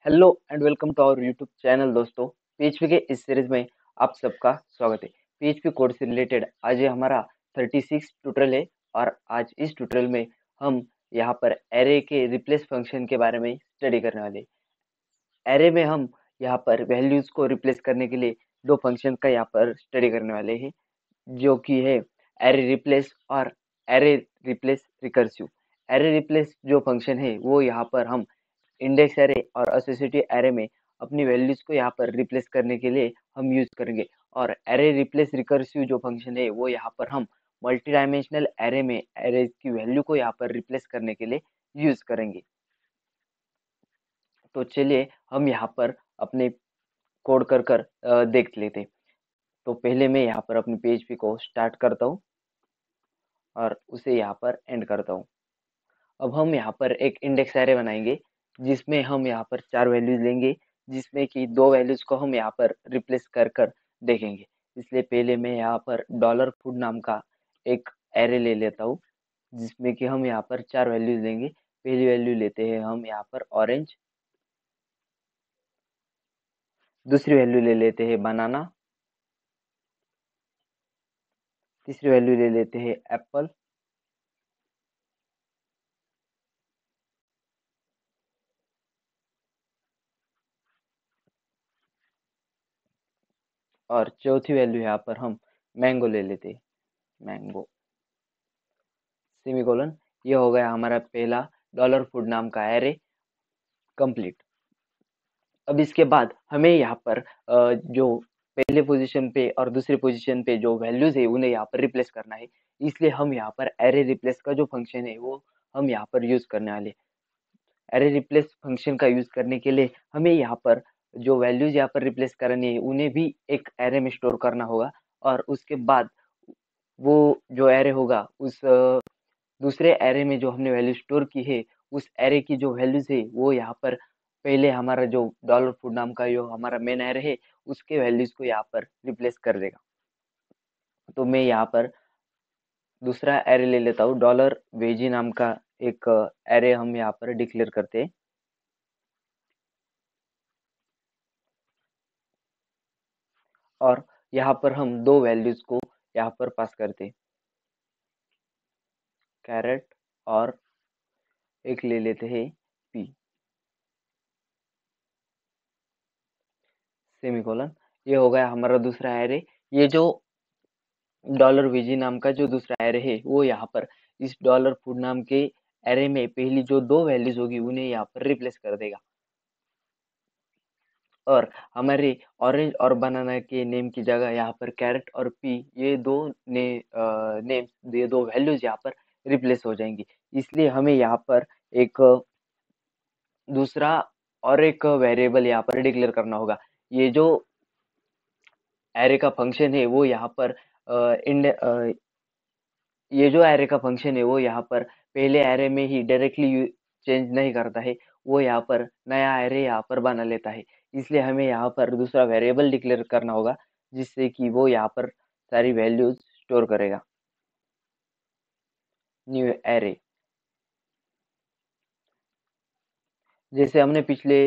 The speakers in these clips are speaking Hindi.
Hello and welcome to our YouTube channel दोस्तों। पीएचपी के इस सीरीज में आप सबका स्वागत है। पीएचपी कोड से रिलेटेड आज ये हमारा 36 ट्यूटोरियल है और आज इस ट्यूटोरियल में हम यहाँ पर एरे के रिप्लेस फंक्शन के बारे में स्टडी करने वाले हैं। एरे में हम यहाँ पर वैल्यूज को रिप्लेस करने के लिए दो फंक्शन का यहाँ पर स्टडी करने वाले हैं, जो कि है एरे रिप्लेस और array replace recursive. Array replace जो फंक्शन है वो यहाँ पर हम इंडेक्स एरे और एसोसिएटिव एरे में अपनी वैल्यूज को यहाँ पर रिप्लेस करने के लिए हम यूज करेंगे। और एरे रिप्लेस रिकर्सिव जो फंक्शन है वो यहाँ पर हम मल्टी डायमेंशनल एरे में एरे की वैल्यू को यहाँ पर रिप्लेस करने के लिए यूज करेंगे। तो चलिए हम यहाँ पर अपने कोड कर देख लेते। तो पहले मैं यहाँ पर अपनी पीएचपी को स्टार्ट करता हूँ और उसे यहाँ पर एंड करता हूँ। अब हम यहाँ पर एक इंडेक्स एरे बनाएंगे जिसमें हम यहाँ पर चार वैल्यूज लेंगे, जिसमें कि दो वैल्यूज को हम यहाँ पर रिप्लेस कर देखेंगे। इसलिए पहले मैं यहाँ पर डॉलर फूड नाम का एक एरे ले लेता हूँ, जिसमें कि हम यहाँ पर चार वैल्यूज लेंगे। पहली वैल्यू लेते हैं हम यहाँ पर ऑरेंज, दूसरी वैल्यू ले लेते हैं बनाना, तीसरी वैल्यू ले लेते हैं एप्पल, और चौथी वैल्यू यहाँ पर हम मैंगो ले लेते हैं, मैंगो सेमीकोलन। ये हो गया हमारा पहला डॉलर फूड नाम का एरे कंप्लीट। अब इसके बाद हमें यहाँ पर जो पहले पोजीशन पे और दूसरी पोजीशन पे जो वैल्यूज है उन्हें यहाँ पर रिप्लेस करना है। इसलिए हम यहाँ पर एरे रिप्लेस का जो फंक्शन है वो हम यहाँ पर यूज करने वाले। एरे रिप्लेस फंक्शन का यूज करने के लिए हमें यहाँ पर जो वैल्यूज यहाँ पर रिप्लेस करनी है उन्हें भी एक एरे में स्टोर करना होगा। और उसके बाद वो जो एरे होगा उस दूसरे एरे में जो हमने वैल्यू स्टोर की है उस एरे की जो वैल्यूज है वो यहाँ पर पहले हमारा जो डॉलर फूड नाम का जो हमारा मेन एरे है उसके वैल्यूज को यहाँ पर रिप्लेस कर देगा। तो मैं यहाँ पर दूसरा एरे ले लेता हूँ, डॉलर वेजी नाम का एक एरे हम यहाँ पर डिक्लेयर करते हैं। और यहाँ पर हम दो वैल्यूज को यहाँ पर पास करते हैं, कैरेट और एक ले लेते हैं पी सेमीकोलन। ये हो गया हमारा दूसरा एरे। ये जो डॉलर वीजी नाम का जो दूसरा एरे है वो यहाँ पर इस डॉलर फूड नाम के एरे में पहली जो दो वैल्यूज होगी उन्हें यहाँ पर रिप्लेस कर देगा। और हमारे ऑरेंज और बनाना के नेम की जगह यहाँ पर कैरेट और पी ये दो नेम्स ये दो वैल्यूज यहाँ पर रिप्लेस हो जाएंगी। इसलिए हमें यहाँ पर एक दूसरा और एक वेरिएबल यहाँ पर डिक्लेयर करना होगा। ये जो एरे का फंक्शन है वो यहाँ पर ये जो एरे का फंक्शन है वो यहाँ पर पहले एरे में ही डायरेक्टली चेंज नहीं करता है, वो यहाँ पर नया एरे यहाँ पर बना लेता है। इसलिए हमें यहाँ पर दूसरा वेरिएबल डिक्लेयर करना होगा जिससे कि वो यहाँ पर सारी वैल्यूज स्टोर करेगा। न्यू एरे, जैसे हमने पिछले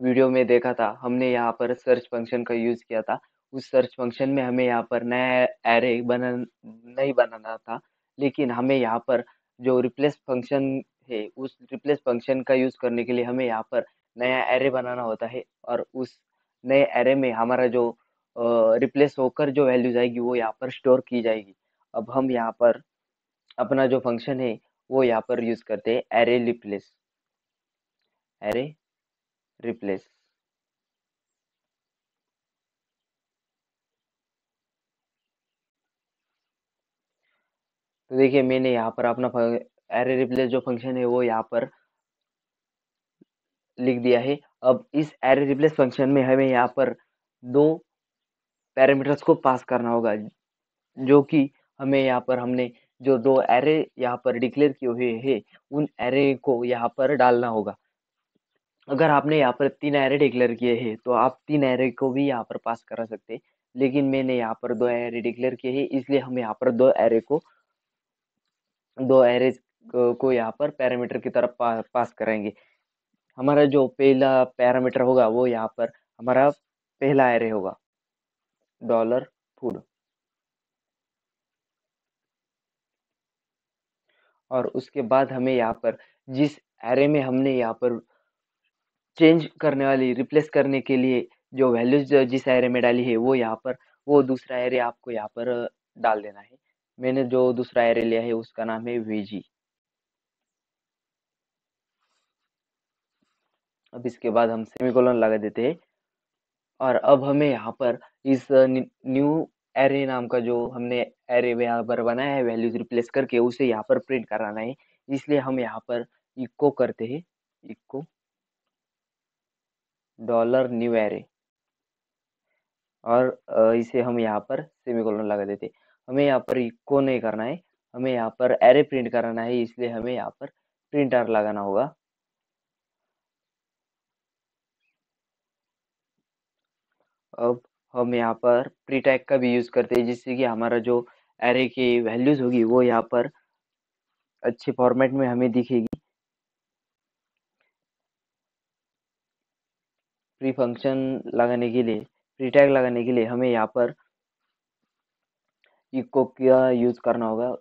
वीडियो में देखा था, हमने यहाँ पर सर्च फंक्शन का यूज किया था। उस सर्च फंक्शन में हमें यहाँ पर नया एरे बना नहीं बनाना था, लेकिन हमें यहाँ पर जो रिप्लेस फंक्शन है उस रिप्लेस फंक्शन का यूज करने के लिए हमें यहाँ पर नया एरे बनाना होता है। और उस नए एरे में हमारा जो रिप्लेस होकर जो वैल्यूज आएगी वो यहाँ पर स्टोर की जाएगी। अब हम यहाँ पर अपना जो फंक्शन है वो यहाँ पर यूज करते हैं, एरे रिप्लेस, एरे रिप्लेस। तो देखिए मैंने यहाँ पर अपना एरे रिप्लेस जो फंक्शन है वो यहाँ पर लिख दिया है। अब इस एरे रिप्लेस फंक्शन में हमें यहाँ पर दो पैरामीटर्स को पास करना होगा, जो कि हमें यहाँ पर हमने जो दो एरे यहाँ पर डिक्लेयर किए हुए हैं उन एरे को यहाँ पर डालना होगा। अगर आपने यहाँ पर तीन एरे डिक्लेयर किए हैं तो आप तीन एरे को भी यहाँ पर पास करा सकते हैं, लेकिन मैंने यहाँ पर दो एरे डिक्लेयर किए हैं इसलिए हम यहाँ पर दो एरेज को यहाँ पर पैरामीटर की तरफ पास कराएंगे। हमारा जो पहला पैरामीटर होगा वो यहाँ पर हमारा पहला एरे होगा, डॉलर फूड। और उसके बाद हमें यहाँ पर जिस एरे में हमने यहाँ पर चेंज करने वाली, रिप्लेस करने के लिए जो वैल्यूज जिस एरे में डाली है वो यहाँ पर, वो दूसरा एरे आपको यहाँ पर डाल देना है। मैंने जो दूसरा एरे लिया है उसका नाम है VG। अब इसके बाद हम सेमीकोलन लगा देते हैं। और अब हमें यहाँ पर इस न्यू एरे नाम का जो हमने एरे यहाँ पर बनाया है वैल्यूज रिप्लेस करके, उसे यहाँ पर प्रिंट कराना है। इसलिए हम यहाँ पर इको करते हैं, इको डॉलर न्यू एरे। और इसे हम यहाँ पर सेमीकोलन लगा देते हैं। हमें यहाँ पर इको नहीं करना है, हमें यहाँ पर एरे प्रिंट कराना है, इसलिए हमें यहाँ पर प्रिंटर लगाना होगा। अब हम यहाँ पर प्री टैग का भी यूज करते हैं, जिससे कि हमारा जो एरे की वैल्यूज होगी वो यहाँ पर अच्छे फॉर्मेट में हमें दिखेगी। प्री फंक्शन लगाने के लिए, प्री टैग लगाने के लिए हमें यहाँ पर इको का यूज करना होगा।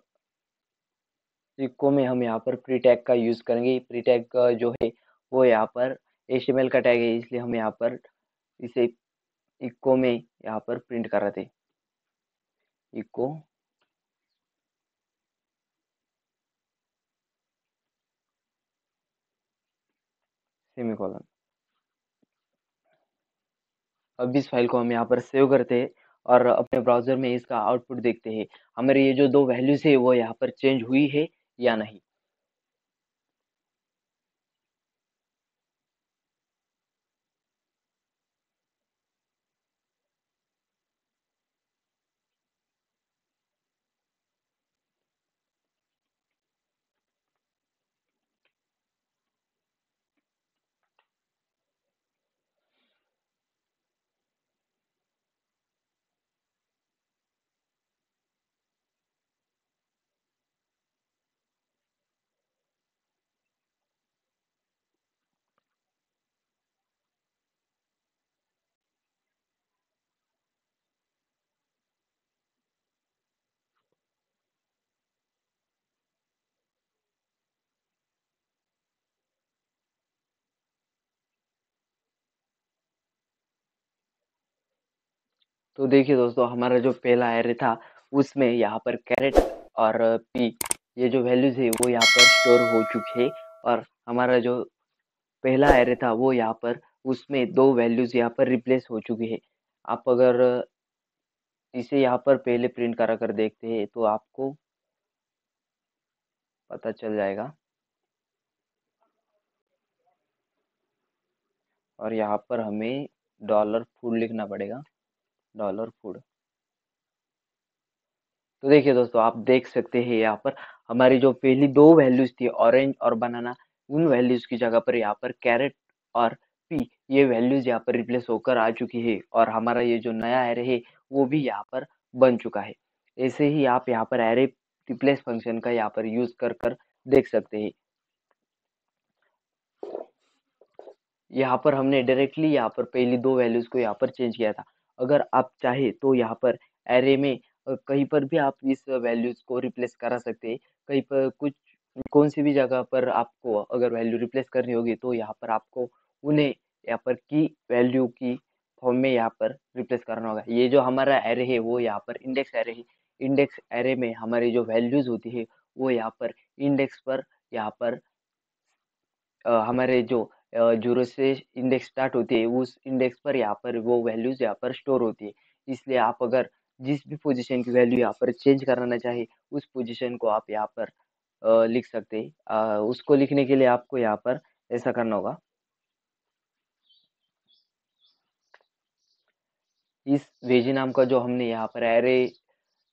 इको में हम यहाँ पर प्री टैग का यूज करेंगे। प्री टैग का जो है वो यहाँ पर HTML का टैग है, इसलिए हम यहाँ पर इसे इको में यहाँ पर प्रिंट कर रहे थे, इको सेमीकोलन। अब इस फाइल को हम यहाँ पर सेव करते हैं और अपने ब्राउजर में इसका आउटपुट देखते हैं, हमारे ये जो दो वैल्यूज है वो यहाँ पर चेंज हुई है या नहीं। तो देखिए दोस्तों, हमारा जो पहला एरे था उसमें यहाँ पर कैरेट और पी, ये जो वैल्यूज है वो यहाँ पर स्टोर हो चुकी है। और हमारा जो पहला एरे था वो यहाँ पर, उसमें दो वैल्यूज यहाँ पर रिप्लेस हो चुकी है। आप अगर इसे यहाँ पर पहले प्रिंट करा कर देखते हैं तो आपको पता चल जाएगा। और यहाँ पर हमें डॉलर फूड लिखना पड़ेगा, डॉलर फूड। तो देखिए दोस्तों, आप देख सकते हैं यहाँ पर हमारी जो पहली दो वैल्यूज थी, ऑरेंज और बनाना, उन वैल्यूज की जगह पर यहाँ पर कैरेट और पी, ये वैल्यूज यहाँ पर रिप्लेस होकर आ चुकी है। और हमारा ये जो नया एरे है वो भी यहाँ पर बन चुका है। ऐसे ही आप यहाँ पर एरे रिप्लेस फंक्शन का यहाँ पर यूज कर देख सकते हैं। यहाँ पर हमने डायरेक्टली यहाँ पर पहली दो वैल्यूज को यहाँ पर चेंज किया था। अगर आप चाहे तो यहाँ पर एरे में कहीं पर भी आप इस वैल्यूज को रिप्लेस करा सकते हैं। कहीं पर कुछ, कौन सी भी जगह पर आपको अगर वैल्यू रिप्लेस करनी होगी तो यहाँ पर आपको उन्हें यहाँ पर की वैल्यू की फॉर्म में यहाँ पर रिप्लेस करना होगा। ये जो हमारा एरे है वो यहाँ पर इंडेक्स एरे है। इंडेक्स एरे में हमारी जो वैल्यूज होती है वो यहाँ पर इंडेक्स पर, यहाँ पर हमारे जो जीरो से इंडेक्स स्टार्ट होती है उस इंडेक्स पर यहाँ पर वो वैल्यूज यहाँ पर स्टोर होती है। इसलिए आप अगर जिस भी पोजीशन की वैल्यू यहाँ पर चेंज कराना चाहे उस पोजीशन को आप यहाँ पर लिख सकते हैं। उसको लिखने के लिए आपको यहाँ पर ऐसा करना होगा, इस वेजी नाम का जो हमने यहाँ पर एरे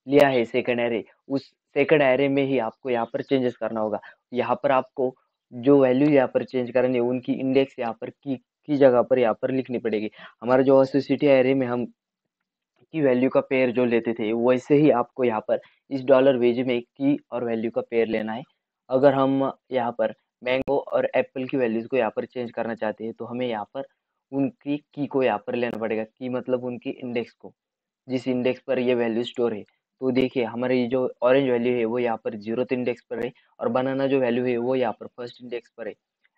लिया है, सेकंड एरे, उस सेकंड एरे में ही आपको यहाँ पर चेंजेस करना होगा। यहाँ पर आपको जो वैल्यू यहाँ पर चेंज करनी है उनकी इंडेक्स यहाँ पर की जगह पर यहाँ पर लिखनी पड़ेगी। हमारा जो एसोसिएटिव एरे में हम की वैल्यू का पेयर जो लेते थे वैसे ही आपको यहाँ पर इस डॉलर वेज में की और वैल्यू का पेयर लेना है। अगर हम यहाँ पर मैंगो और एप्पल की वैल्यूज को यहाँ पर चेंज करना चाहते हैं तो हमें यहाँ पर उनकी की को यहाँ पर लेना पड़ेगा। की मतलब उनकी इंडेक्स को, जिस इंडेक्स पर ये वैल्यू स्टोर है। तो देखिए हमारी ये जो ऑरेंज वैल्यू है वो यहाँ पर 0th इंडेक्स पर है, और बनाना जो वैल्यू है वो यहाँ पर फर्स्ट इंडेक्स पर है।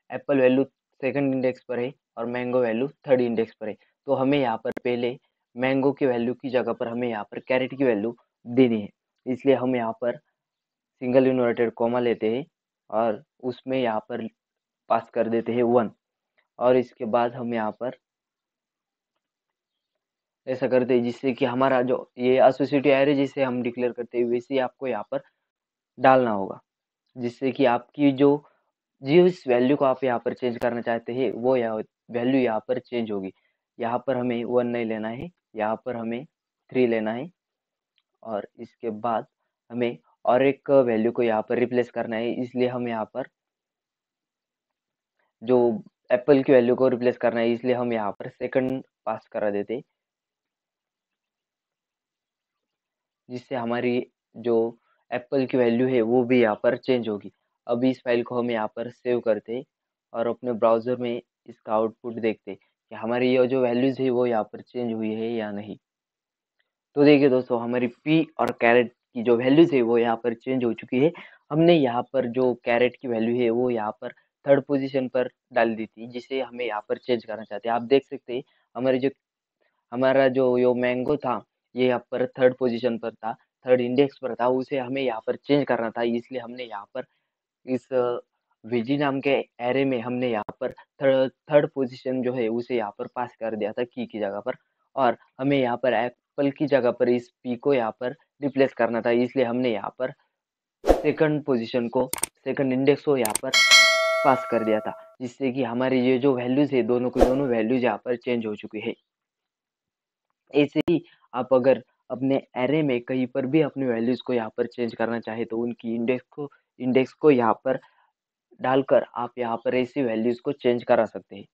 एप्पल वैल्यू सेकंड इंडेक्स पर है और मैंगो वैल्यू थर्ड इंडेक्स पर है। तो हमें यहाँ पर पहले मैंगो की वैल्यू की जगह पर हमें यहाँ पर कैरेट की वैल्यू देनी है। इसलिए हम यहाँ पर सिंगल इन्वर्टेड कॉमा लेते हैं और उसमें यहाँ पर पास कर देते हैं 1, और इसके बाद हम यहाँ पर ऐसा करते हैं जिससे कि हमारा जो ये एसोसिएटिव एरे जिसे हम डिक्लेयर करते हैं वैसे ही आपको यहाँ पर डालना होगा, जिससे कि आपकी जो जिस वैल्यू को आप यहाँ पर चेंज करना चाहते हैं वो वैल्यू यहाँ पर चेंज होगी। यहाँ पर हमें 1 नहीं लेना है, यहाँ पर हमें 3 लेना है, और इसके बाद हमें और एक वैल्यू को यहाँ पर रिप्लेस करना है। इसलिए हम यहाँ पर जो एप्पल की वैल्यू को रिप्लेस करना है, इसलिए हम यहाँ पर सेकंड पास करा देते, जिससे हमारी जो एप्पल की वैल्यू है वो भी यहाँ पर चेंज होगी। अब इस फाइल को हम यहाँ पर सेव करते और अपने ब्राउज़र में इसका आउटपुट देखते कि हमारी ये जो वैल्यूज़ है वो यहाँ पर चेंज हुई है या नहीं। तो देखिए दोस्तों, हमारी पी और कैरेट की जो वैल्यूज़ है वो यहाँ पर चेंज हो चुकी है। हमने यहाँ पर जो कैरेट की वैल्यू है वो यहाँ पर थर्ड पोजीशन पर डाल दी थी, जिसे हमें यहाँ पर चेंज करना चाहते हैं। आप देख सकते हैं हमारा जो यो मैंगो था, ये यहाँ पर थर्ड पोजीशन पर था, थर्ड इंडेक्स पर था, उसे हमें यहाँ पर चेंज करना था। इसलिए हमने यहाँ पर इस वीजी नाम के एरे में हमने यहाँ पर थर्ड पोजीशन जो है उसे यहाँ पर पास कर दिया था की जगह पर, और हमें यहाँ पर एप्पल की जगह पर इस पी को यहाँ पर रिप्लेस करना था। इसलिए हमने यहाँ पर सेकंड पोजीशन को, सेकंड इंडेक्स को यहाँ पर पास कर दिया था, जिससे कि हमारी ये जो वैल्यूज है दोनों की दोनों वैल्यूज यहाँ पर चेंज हो चुकी है। ऐसे ही आप अगर अपने एरे में कहीं पर भी अपनी वैल्यूज को यहाँ पर चेंज करना चाहे तो उनकी इंडेक्स को यहाँ पर डालकर आप यहाँ पर ऐसी वैल्यूज को चेंज करा सकते हैं।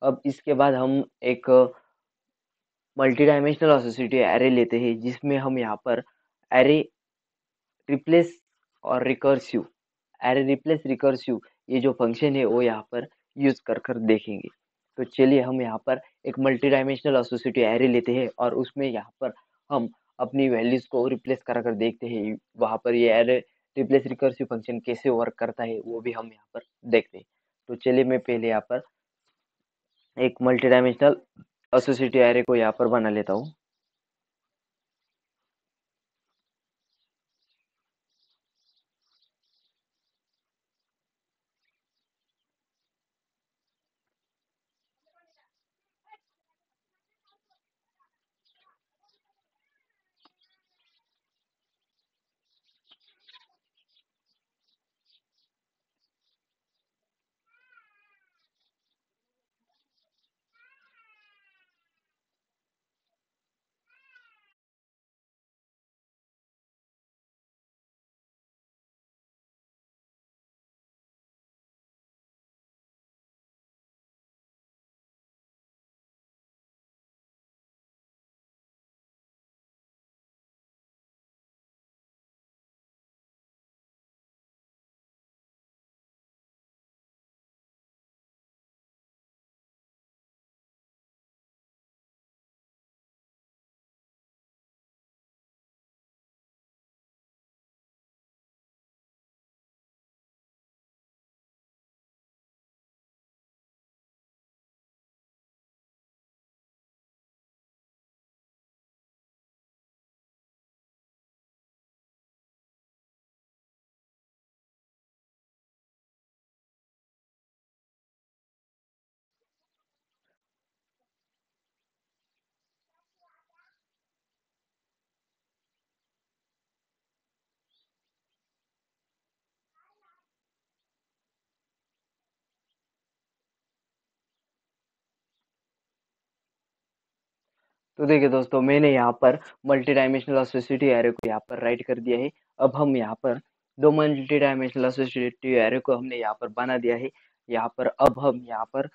अब इसके बाद हम एक मल्टी डायमेंशनल एसोसिएटिव एरे लेते हैं, जिसमें हम यहाँ पर एरे रिप्लेस और रिकर्सिव एरे रिप्लेस रिकर्सिव ये जो फंक्शन है वो यहाँ पर यूज कर देखेंगे। तो चलिए हम यहाँ पर एक मल्टी डायमेंशनल एसोसिएटिव एरे लेते हैं और उसमें यहाँ पर हम अपनी वैल्यूज को रिप्लेस करा कर देखते हैं वहाँ पर ये एरे रिप्लेस रिकर्सिव फंक्शन कैसे वर्क करता है वो भी हम यहाँ पर देखते हैं। तो चलिए मैं पहले यहाँ पर एक मल्टी डायमेंशनल एसोसिएटिव एरे को यहाँ पर बना लेता हूँ। तो देखिए दोस्तों, मैंने यहाँ पर मल्टी डायमेंशनल एसोसिएटिव एरे को यहाँ पर राइट कर दिया है। अब हम यहाँ पर दो मल्टी डायमेंशनल एसोसिएटिव एरे को हमने यहाँ पर बना दिया है। यहाँ पर अब हम यहाँ पर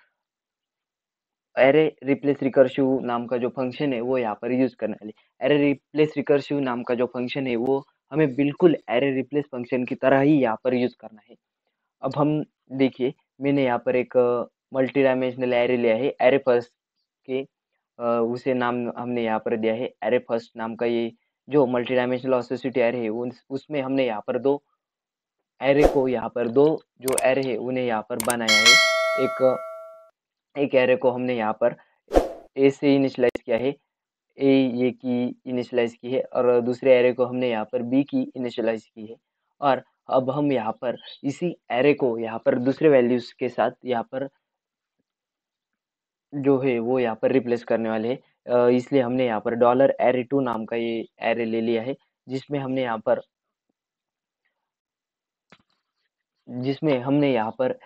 एरे रिप्लेस रिकर्सिव नाम का जो फंक्शन है वो यहाँ पर यूज करने वाले। एरे रिप्लेस रिकर्सिव नाम का जो फंक्शन है वो हमें बिल्कुल एरे रिप्लेस फंक्शन की तरह ही यहाँ पर यूज करना है। अब हम देखिए, मैंने यहाँ पर एक मल्टी डायमेंशनल एरे लिया है एरे फर्स्ट के, उसे नाम हमने यहाँ पर दिया है एरे फर्स्ट नाम का। ये जो मल्टी डायमेंशनल एसोसिएटिव एरे है उसमें हमने यहाँ पर दो एरे को यहाँ पर दो जो एरे है उन्हें यहाँ पर बनाया है। एक एरे को हमने यहाँ पर ए से इनिशियलाइज किया है, ए ये की इनिशियलाइज की है, और दूसरे एरे को हमने यहाँ पर बी की इनिशियलाइज की है। और अब हम यहाँ पर इसी एरे को यहाँ पर दूसरे वैल्यूज के साथ यहाँ पर जो है वो यहाँ पर रिप्लेस करने वाले हैं। इसलिए हमने यहाँ पर डॉलर एरे टू नाम का ये एरे ले लिया है, जिसमें हमने यहाँ पर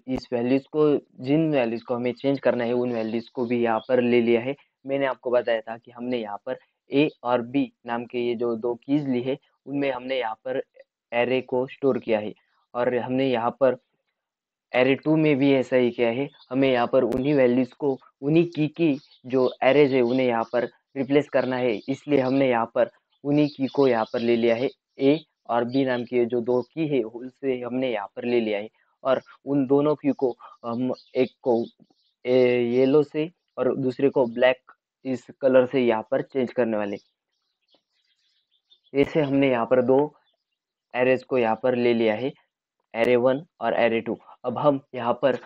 इस वैल्यूज को, जिन वैल्यूज को हमें चेंज करना है उन वैल्यूज को भी यहाँ पर ले लिया है। मैंने आपको बताया था कि हमने यहाँ पर ए और बी नाम के ये जो दो कीज ली है उनमें हमने यहाँ पर एरे को स्टोर किया है, और हमने यहाँ पर एरे टू में भी ऐसा ही किया है। हमें यहाँ पर उन्हीं वैल्यूज को, उन्हीं की जो एरेज है उन्हें यहाँ पर रिप्लेस करना है, इसलिए हमने यहाँ पर उन्हीं की को यहाँ पर ले लिया है। ए और बी नाम की जो दो की है उनसे हमने यहाँ पर ले लिया है, और उन दोनों की को हम एक को येलो से और दूसरे को ब्लैक इस कलर से यहाँ पर चेंज करने वाले। ऐसे हमने यहाँ पर दो एरेज को यहाँ पर ले लिया है, एरे वन और एरे टू। अब हम यहाँ पर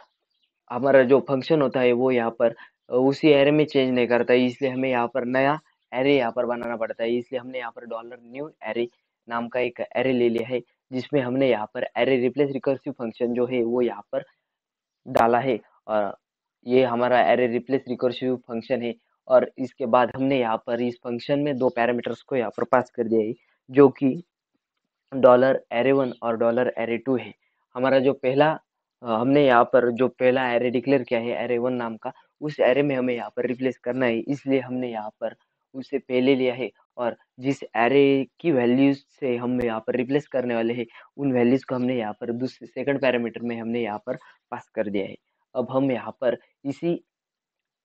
हमारा जो फंक्शन होता है वो यहाँ पर उसी एरे में चेंज नहीं करता है, इसलिए हमें यहाँ पर नया एरे यहाँ पर बनाना पड़ता है। इसलिए हमने यहाँ पर डॉलर न्यू एरे नाम का एक एरे ले लिया है, जिसमें हमने यहाँ पर एरे रिप्लेस रिकर्सिव फंक्शन जो है वो यहाँ पर डाला है, और ये हमारा एरे रिप्लेस रिकर्सिव फंक्शन है। और इसके बाद हमने यहाँ पर इस फंक्शन में दो पैरामीटर्स को यहाँ पर पास कर दिया है, जो कि डॉलर एरे वन और डॉलर एरे टू है। हमारा जो पहला हमने यहाँ पर जो पहला एरे डिक्लेयर किया है एरे वन नाम का, उस एरे में हमें यहाँ पर रिप्लेस करना है, इसलिए हमने यहाँ पर उसे पहले लिया है। और जिस एरे की वैल्यूज से हम यहाँ पर रिप्लेस करने वाले हैं उन वैल्यूज को हमने यहाँ पर दूसरे सेकंड पैरामीटर में हमने यहाँ पर पास कर दिया है। अब हम यहाँ पर इसी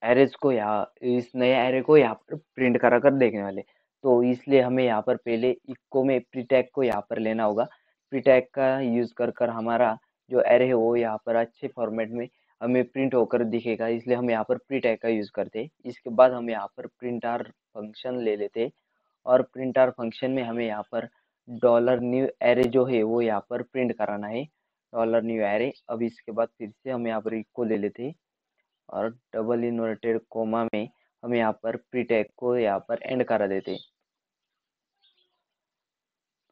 एरेज को यहाँ इस नए एरे को यहाँ पर प्रिंट करा कर देखने वाले। तो इसलिए हमें यहाँ पर पहले इको में प्रीटैग को यहाँ पर लेना होगा। प्रीटैग का यूज कर कर हमारा जो एरे है वो यहाँ पर अच्छे फॉर्मेट में हमें प्रिंट होकर दिखेगा, इसलिए हम यहाँ पर प्रीटैग का यूज करते हैं। इसके बाद हम यहाँ पर प्रिंटर फंक्शन ले लेते हैं, और प्रिंटर फंक्शन में हमें यहाँ पर डॉलर न्यू एरे जो है वो यहाँ पर प्रिंट कराना है, डॉलर न्यू एरे। अब इसके बाद फिर से हम यहाँ पर इको ले लेते हैं, और डबल इन्वर्टेड कोमा में हम यहाँ पर प्रीटैग को यहाँ पर एंड करा देते हैं।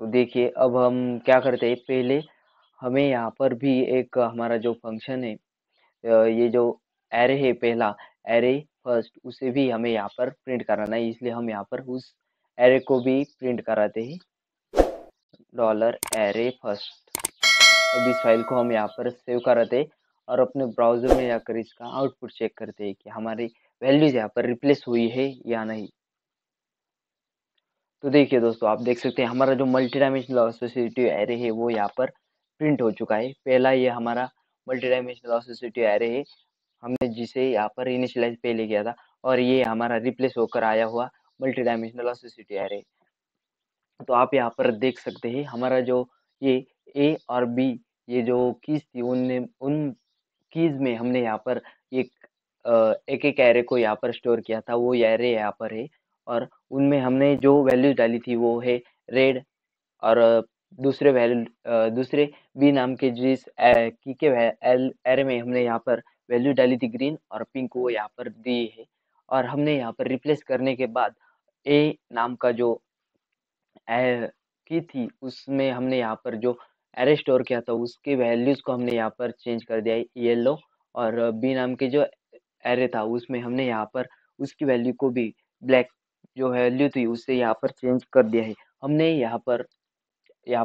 तो देखिए अब हम क्या करते हैं, पहले हमें यहाँ पर भी एक हमारा जो फंक्शन है, ये जो एरे है पहला एरे फर्स्ट, उसे भी हमें यहाँ पर प्रिंट कराना है, इसलिए हम यहाँ पर उस एरे को भी प्रिंट कराते हैं, डॉलर एरे फर्स्ट। अब इस फाइल को हम यहाँ पर सेव कराते हैं, और अपने ब्राउजर में जाकर इसका आउटपुट चेक करते हैं कि हमारी वैल्यूज यहाँ पर रिप्लेस हुई है या नहीं। तो देखिए दोस्तों, आप देख सकते हैं हमारा जो मल्टी डायमेंशनल एसोसिएटिव एरे है वो यहाँ पर प्रिंट हो चुका है। पहला ये हमारा मल्टी डायमेंशनल एसोसिएटिव एरे है, हमने जिसे यहाँ पर इनिशियलाइज पहले किया था, और ये हमारा रिप्लेस होकर आया हुआ मल्टी डायमेंशनल एसोसिएटिव एरे। तो आप यहाँ पर देख सकते हैं हमारा जो ये ए और बी ये जो कीज थी उन कीज में हमने यहाँ पर एक एक एरे को यहाँ पर स्टोर किया था, वो एरे यहाँ पर है। और उनमें हमने जो वैल्यूज डाली थी वो है रेड, और दूसरे बी नाम के जिस की के एरे में हमने यहाँ पर वैल्यू डाली थी ग्रीन, और पिंक वो यहाँ पर दी है। और हमने यहाँ पर रिप्लेस करने के बाद ए नाम का जो की थी उसमें हमने यहाँ पर जो एरे स्टोर किया था उसके वैल्यूज को हमने यहाँ पर चेंज कर दिया है येलो, और बी नाम के जो एरे था उसमें हमने यहाँ पर उसकी वैल्यू को भी ब्लैक जो वैल्यू थी उससे यहाँ पर चेंज कर दिया है। हमने यहाँ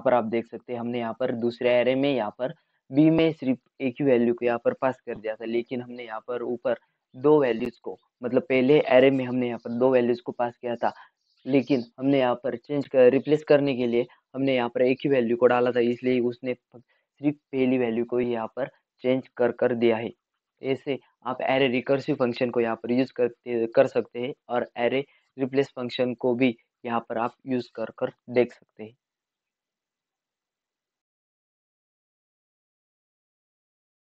पर आप देख सकते हैं हमने यहाँ पर दूसरे एरे में यहाँ पर बी में सिर्फ एक ही वैल्यू को यहाँ पर पास कर दिया था, लेकिन हमने यहाँ पर ऊपर दो वैल्यूज को, मतलब पहले एरे में हमने यहाँ पर दो वैल्यूज को पास किया था, लेकिन हमने यहाँ पर रिप्लेस करने के लिए हमने यहाँ पर एक ही वैल्यू को डाला था, इसलिए उसने सिर्फ पहली वैल्यू को ही यहाँ पर चेंज कर दिया है। ऐसे आप एरे रिकर्सिव फंक्शन को यहाँ पर यूज कर सकते हैं, और एरे रिप्लेस फंक्शन को भी यहाँ पर आप यूज कर देख सकते हैं।